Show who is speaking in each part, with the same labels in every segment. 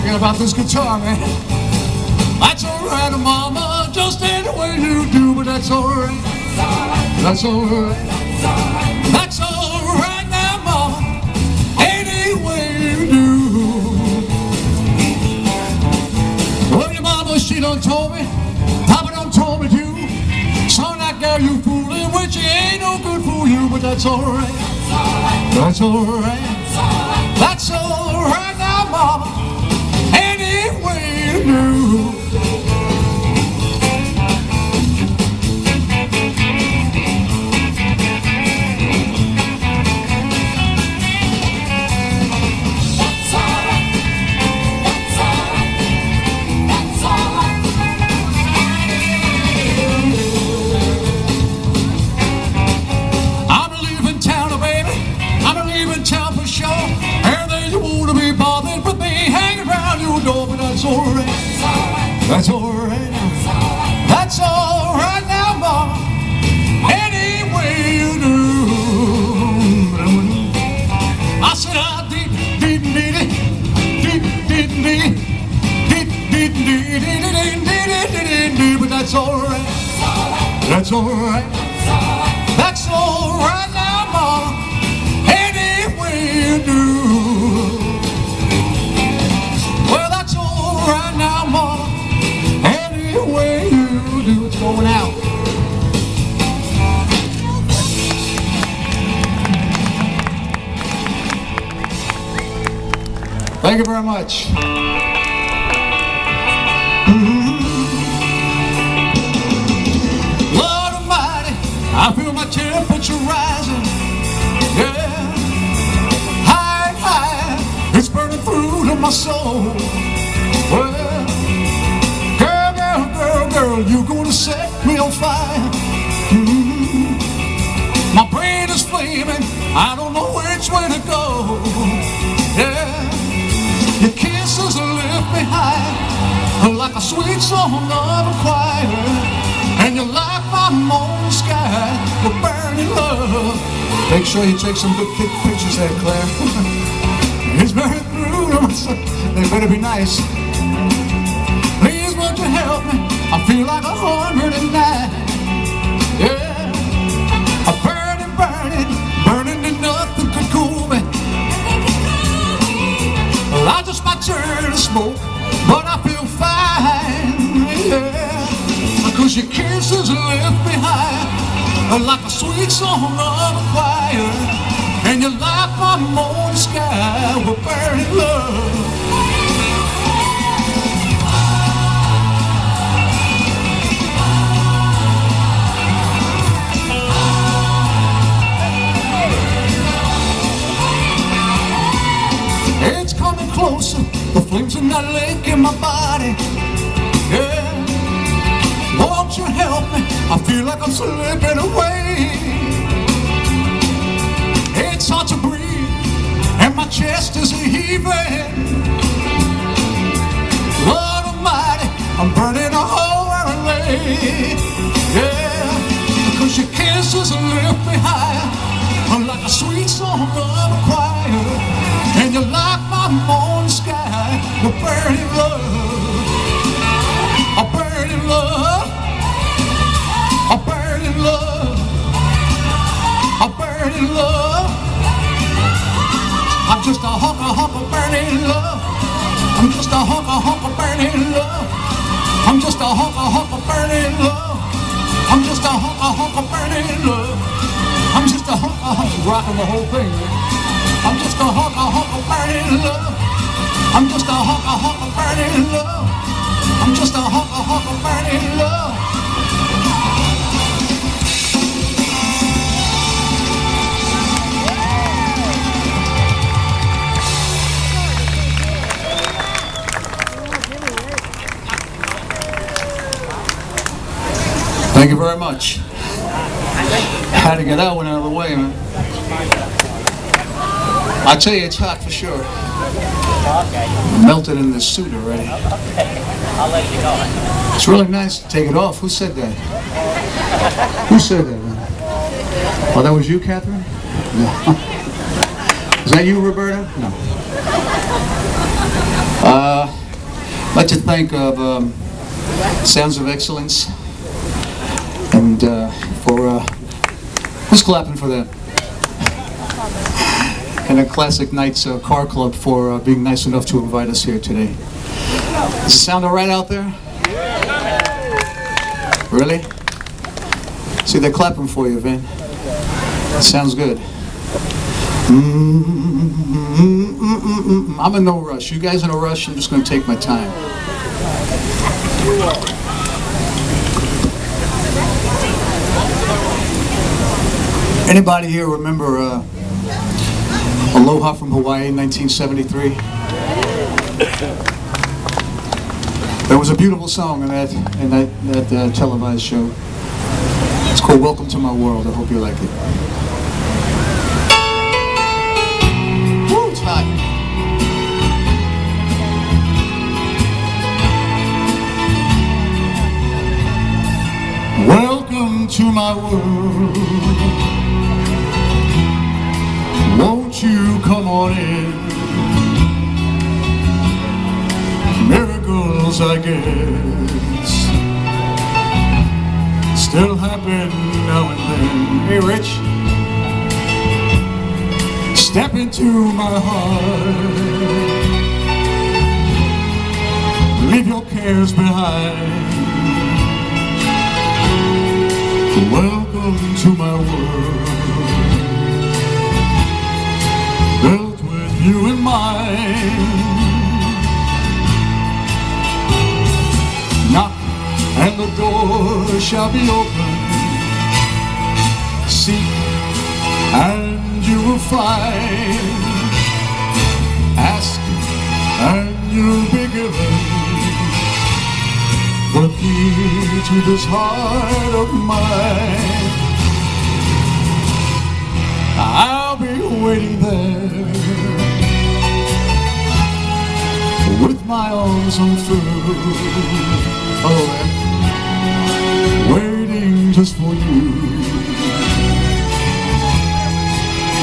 Speaker 1: thinking about this guitar, man. That's alright, mama, just any way you do, but that's alright. That's alright. That's alright now, mama, any way you do. Well, your mama, she done told me, Papa done told me too. Son, that girl you fooling with, she ain't no good for you, but that's alright. That's alright. That's alright now, mama, any way you do. That's alright. That's alright. That's alright now, mama, any way you do. I said I did, but that's alright. That's alright. That's alright now, mama, any way you do. Right now, mama, any way you do, it's going out. Thank you very much. Lord Almighty, I feel my temperature rising. Yeah, high, high, it's burning through to my soul. Well, girl, you're gonna set me on fire. My brain is flaming, I don't know which way to go. Yeah, your kisses lift me high, like a sweet song of a choir. And you light my morning sky with burning love. Make sure you take some good pictures there, Claire. It's burning through to my soul. They better be nice. Please won't you help me? I feel like 109. Yeah, I'm burning, burning, burning and nothing could cool me. Well, I just might turn to smoke, but I feel fine. Yeah, because your kisses lift me high, like a sweet song of a choir. And you light my morning sky with burning love. It's coming closer, the flames in that lake in my body. Yeah, won't you help me? I feel like I'm slipping away. It's hard to breathe, and my chest is heaving. Lord Almighty, I'm burning a hole where I lay. Yeah, because your kisses lift me high, like a sweet song of a choir. And you light my morning sky with burning love. A burning love. A burning love. A burning love. I'm just a hunk of burning love. I'm just a hunk of burning love. I'm just a hunk of burning love. I'm just a hunk of burning love. I'm just a hunk rocking the whole thing. I'm just a hunk of burning love. I'm just a hunk of burning love. I'm just a hunk of burning love. Thank you very much. Had to get that one out of the way, man. I tell you, it's hot for sure. Melted in this suit already.
Speaker 2: I'll let you go.
Speaker 1: It's really nice to take it off. Who said that? Who said that, man? Oh, that was you, Catherine? No. Is that you, Roberta? No. like to thank Sounds of Excellence and for who's clapping for them? And a Classic Nights Car Club for being nice enough to invite us here today. Does it sound all right out there? Really? See, they're clapping for you, Vin. It sounds good. I'm in no rush. You guys in a rush? I'm just going to take my time. Anybody here remember Aloha from Hawaii in 1973? There was a beautiful song in that televised show. It's called Welcome to My World. I hope you like it. Woo, it's hot. Welcome to my world. Won't you come on in? Miracles, I guess, still happen now and then. Hey, Rich, step into my heart. Leave your cares behind. Welcome to my world, built with you in mind. Knock and the door shall be open. Seek and you will find. Ask and you'll be given the key to this heart of mine. I'll be waiting there with my arms unfurled. Oh, waiting just for you.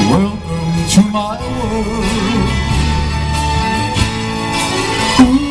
Speaker 1: Welcome to my world. Ooh.